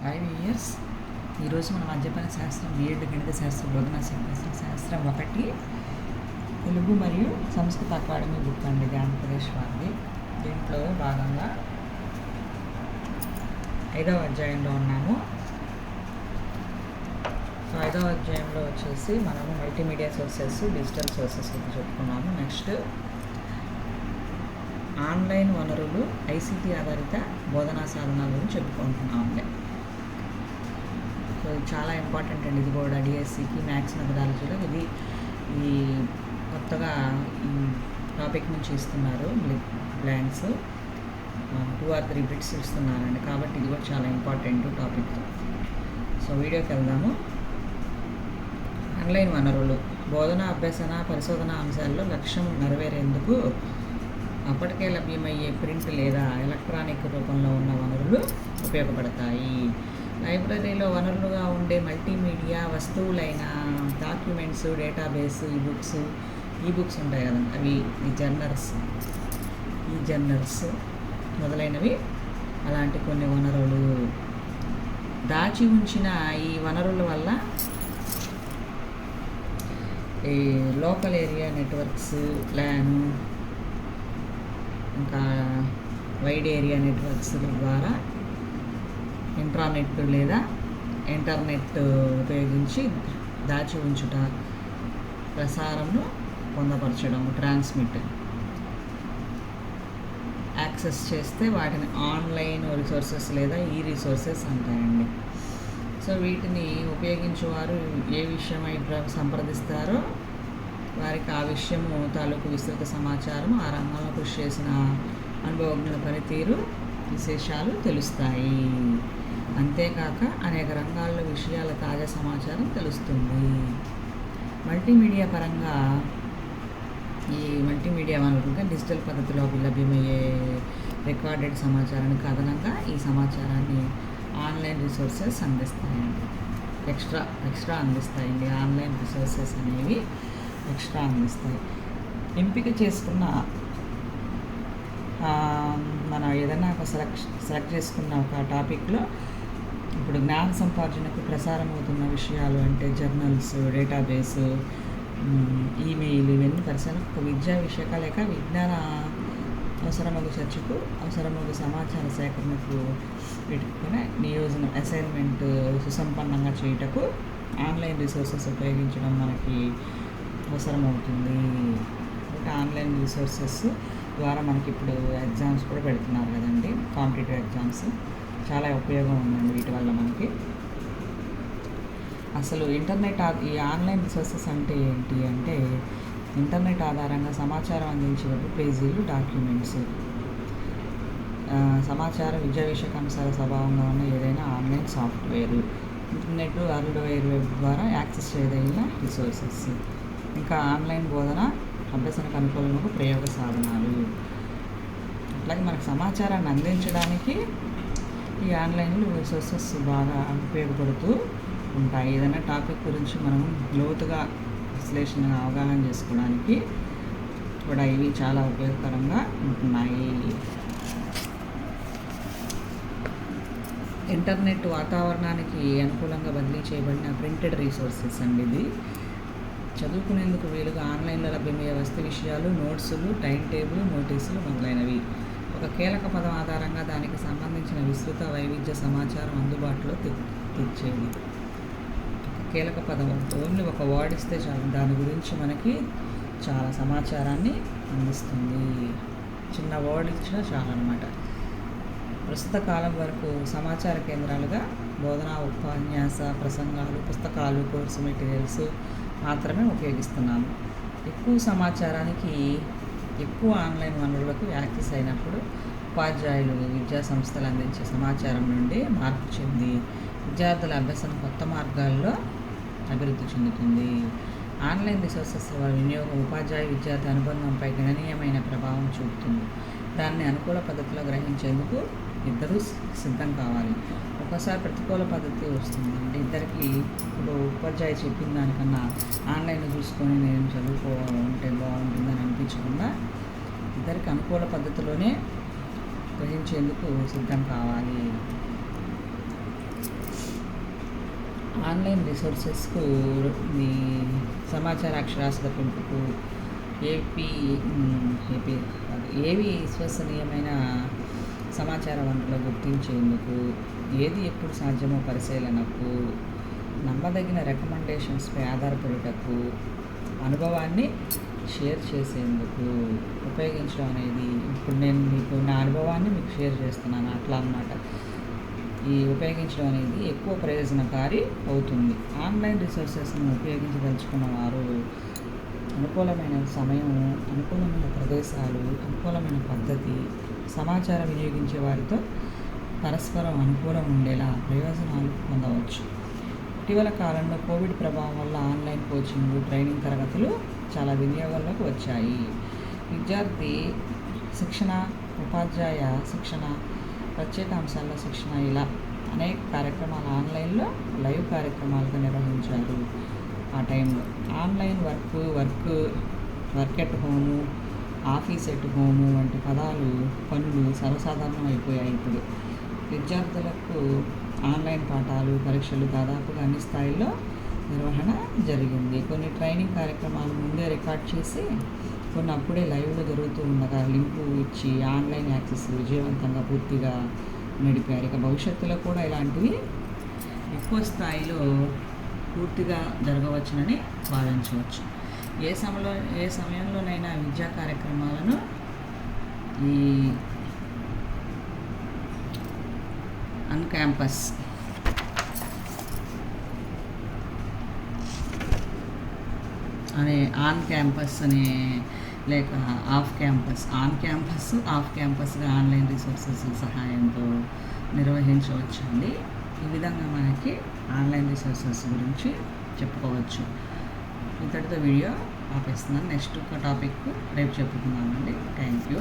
IVS ఈరోజు మనం అధ్యాపన శాస్త్రం బీఎడ్ గణిత శాస్త్రం బోధనా శాస్త్రం 1 తెలుగు మరియు సంస్కృత అకాడమీ బుక్ అండి, ఇది ఆంధ్రప్రదేశ్ వారిది. దీంట్లో భాగంగా 5వ అధ్యాయంలో ఉన్నాము. సో 5వ అధ్యాయంలో వచ్చేసి మనము మల్టీమీడియా సోర్సెస్, డిజిటల్ సోర్సెస్ గురించి చెప్పుకున్నాము. నెక్స్ట్ ఆన్లైన్ వనరులు, ఐసీటీ ఆధారిత బోధనా సాధనాల గురించి చెప్పుకుంటున్నామండి. సో ఇది చాలా ఇంపార్టెంట్ అండి. ఇది కూడా డిఎస్సికి మ్యాథ్స్ మెథడాలజీలో ఇది ఈ కొత్తగా ఈ టాపిక్ నుంచి ఇస్తున్నారు. బ్లాంక్స్ 2 or 3 బిట్స్ ఇస్తున్నారండి, కాబట్టి ఇది కూడా చాలా ఇంపార్టెంట్ టాపిక్. సో వీడియోకి వెళ్దాము. ఆన్లైన్ వనరులు బోధన, అభ్యసన, పరిశోధన అంశాల్లో లక్ష్యం నెరవేరేందుకు అప్పటికే లభ్యమయ్యే ప్రింట్ లేదా ఎలక్ట్రానిక్ రూపంలో ఉన్న వనరులు ఉపయోగపడతాయి. లైబ్రరీలో వనరులుగా ఉండే మల్టీమీడియా వస్తువులైన డాక్యుమెంట్స్, డేటాబేస్, ఈ బుక్స్ ఉంటాయి కదండి, అవి ఈ జర్నల్స్ మొదలైనవి, అలాంటి కొన్ని వనరులు. దాచి ఉంచిన ఈ వనరుల వల్ల ఈ లోకల్ ఏరియా నెట్వర్క్స్, LAN, ఇంకా వైడ్ ఏరియా నెట్వర్క్స్ ద్వారా ఇంటర్నెట్ ఉపయోగించి దాచి ఉంచుట, ప్రసారంను పొందపరచడం, ట్రాన్స్మిట్, యాక్సెస్ చేస్తే వాటిని ఆన్లైన్ రిసోర్సెస్ లేదా ఈ రిసోర్సెస్ అంటారండి. సో వీటిని ఉపయోగించేవారు ఏ విషయమై సంప్రదిస్తారో వారికి ఆ విషయము తాలూకు విస్తృత సమాచారం, ఆ రంగంలో కృషి చేసిన అనుభవజ్ఞుల పనితీరు, విశేషాలు తెలుస్తాయి. అంతేకాక అనేక రంగాల్లో విషయాల తాజా సమాచారం తెలుస్తుంది. మల్టీమీడియా పరంగా ఈ మల్టీమీడియా వనరులుగా డిజిటల్ పద్ధతిలో లభ్యమయ్యే రికార్డెడ్ సమాచారానికి అదనంగా ఈ సమాచారాన్ని ఆన్లైన్ రిసోర్సెస్ అందిస్తాయండి. ఎక్స్ట్రా అందిస్తాయండి. ఆన్లైన్ రిసోర్సెస్ అనేవి ఎక్స్ట్రా అందిస్తాయి. ఎంపిక చేసుకున్న మనం ఏదైనా ఒక సెలెక్ట్ చేసుకున్న ఒక టాపిక్లో ఇప్పుడు జ్ఞాన సంపార్జనకు ప్రసారం అవుతున్న విషయాలు అంటే జర్నల్స్, డేటాబేస్, ఈమెయిల్, ఇవన్నీ పరిశీలన ఒక విద్యా విషయక లేక విజ్ఞాన అవసరమగు చర్చకు, అవసరమగు సమాచార సేకరణకు, వీటికి నియోజన అసైన్మెంట్ సుసంపన్నంగా చేయుటకు ఆన్లైన్ రిసోర్సెస్ ఉపయోగించడం మనకి అవసరమవుతుంది. ఆన్లైన్ రిసోర్సెస్ ద్వారా మనకి ఇప్పుడు ఎగ్జామ్స్ కూడా పెడుతున్నారు కదండి, కాంపిటేటివ్ ఎగ్జామ్స్. చాలా ఉపయోగం ఉందండి వీటి వల్ల మనకి. అసలు ఈ ఆన్లైన్ రిసోర్సెస్ అంటే ఏంటి అంటే, ఇంటర్నెట్ ఆధారంగా సమాచారం అందించే వెబ్ పేజీలు, డాక్యుమెంట్స్, సమాచారం, విద్యా విషయక అంశాల స్వభావంగా ఉన్న ఏదైనా online software, internet, world wide web ద్వారా యాక్సెస్ చేయదగిన రిసోర్సెస్, ఇంకా ఆన్లైన్ బోధన, అభ్యసనకు అనుకూలమైన ప్రయోగ సాధనాలు. అట్లాగే మనకు సమాచారాన్ని అందించడానికి ఈ ఆన్లైన్ రిసోర్సెస్ బాగా ఉపయోగపడుతూ ఉంటాయి. ఏదైనా టాపిక్ గురించి మనం లోతుగా విశ్లేషణ, అవగాహన చేసుకోవడానికి కూడా ఇవి చాలా ఉపయోగకరంగా ఉంటున్నాయి. ఇంటర్నెట్ వాతావరణానికి అనుకూలంగా బదిలీ చేయబడిన ప్రింటెడ్ రిసోర్సెస్ అండి. ఇది చదువుకునేందుకు వీలుగా ఆన్లైన్లో లభ్యమయ్యే వస్తు విషయాలు, నోట్సులు, టైం టేబుల్, నోటీసులు మొదలైనవి. ఒక కీలక పదం ఆధారంగా దానికి సంబంధించిన విస్తృత వైవిధ్య సమాచారం అందుబాటులో తెచ్చేది. కీలక పదం ఓన్లీ ఒక వర్డ్ ఇస్తే చాలు, దాని గురించి మనకి చాలా సమాచారాన్ని అందిస్తుంది. చిన్న వర్డ్ ఇచ్చినా చాలు అనమాట. ప్రస్తుత కాలం వరకు సమాచార కేంద్రాలుగా బోధనా, ఉపన్యాస, ప్రసంగాలు, పుస్తకాలు, కోర్సు మెటీరియల్స్ మాత్రమే ఉపయోగిస్తున్నాము. ఎక్కువ సమాచారానికి ఎక్కువ ఆన్లైన్ వనరులకు యాక్సెస్ అయినప్పుడు ఉపాధ్యాయులు, విద్యా సంస్థలు అందించే సమాచారం నుండి మార్పు చెంది విద్యార్థుల అభ్యసన కొత్త మార్గాల్లో అభివృద్ధి చెందుతుంది. ఆన్లైన్ రిసోర్సెస్ వినియోగం ఉపాధ్యాయ విద్యార్థి అనుబంధంపై గణనీయమైన ప్రభావం చూపుతుంది. దాన్ని అనుకూల పద్ధతిలో గ్రహించేందుకు ఇద్దరూ సిద్ధం కావాలి. ఒక్కోసారి ప్రతికూల పద్ధతి వస్తుందండి ఇద్దరికి. ఇప్పుడు ఉపాధ్యాయ చెప్పిన దానికన్నా ఆన్లైన్లో చూసుకొని నేను చదువుకుంటే బాగుంటుందని అనిపించకుండా ఇద్దరికి అనుకూల పద్ధతిలోనే గ్రహించేందుకు సిద్ధం కావాలి. ఆన్లైన్ రిసోర్సెస్కు ఈ సమాచార అక్షరాస్యత పెంపుకు ఏపీ ఏపీ ఏవి విశ్వసనీయమైన సమాచార వనరులు గుర్తించేందుకు, ఏది ఎప్పుడు సాధ్యమో పరిశీలనకు, నమ్మదగిన రికమెండేషన్స్పై ఆధారపడుటకు, అనుభవాన్ని షేర్ చేసేందుకు ఉపయోగించడం అనేది, ఇప్పుడు నేను మీకు నా అనుభవాన్ని మీకు షేర్ చేస్తున్నాను అట్లా అన్నమాట. ఈ ఉపయోగించడం అనేది ఎక్కువ ప్రయోజనకారి అవుతుంది. ఆన్లైన్ రిసోర్సెస్ను ఉపయోగించదలుచుకున్న వారు అనుకూలమైన సమయం, అనుకూలమైన ప్రదేశాలు, అనుకూలమైన పద్ధతి, సమాచారం వినియోగించే వారితో పరస్పరం అనుకూలం ఉండేలా ప్రయోజనాలు పొందవచ్చు. ఇటీవల కాలంలో కోవిడ్ ప్రభావం వల్ల ఆన్లైన్ కోచింగ్, ట్రైనింగ్ తరగతులు చాలా వినియోగంలోకి వచ్చాయి. విద్యార్థి శిక్షణ, ఉపాధ్యాయ శిక్షణ, ప్రత్యేక అంశాల్లో శిక్షణ, ఇలా అనేక కార్యక్రమాలు ఆన్లైన్లో లైవ్ కార్యక్రమాలుగా నిర్వహించారు. ఆ టైంలో online work at home, office at home వంటి పనులు సర్వసాధారణం అయిపోయాయి. ఇప్పుడు విద్యార్థులకు ఆన్లైన్ పాఠాలు, పరీక్షలు దాదాపుగా అన్ని స్థాయిల్లో నిర్వహణ జరిగింది. కొన్ని ట్రైనింగ్ కార్యక్రమాలు ముందే రికార్డ్ చేసి, కొన్ని అప్పుడే లైవ్లో జరుగుతూ ఉండగా లింకు ఇచ్చి ఆన్లైన్ యాక్సెస్ విజయవంతంగా పూర్తిగా నడిపారు. ఇక భవిష్యత్తులో కూడా ఇలాంటివి ఎక్కువ స్థాయిలో పూర్తిగా జరగవచ్చునని భావించవచ్చు. ఏ సమయంలోనైనా విద్యా కార్యక్రమాలను ఈ ఆన్ క్యాంపస్ అనే లేక ఆఫ్ క్యాంపస్గా ఆన్లైన్ రిసోర్సెస్ సహాయంతో నిర్వహించవచ్చండి. ఈ విధంగా మనకి ఆన్లైన్ రిసోర్సెస్ గురించి చెప్పుకోవచ్చు. ఇంతటితో వీడియో ఆపేస్తున్నాను. నెక్స్ట్ ఒక టాపిక్ రేపు చెప్పుకుందామండి. Thank you.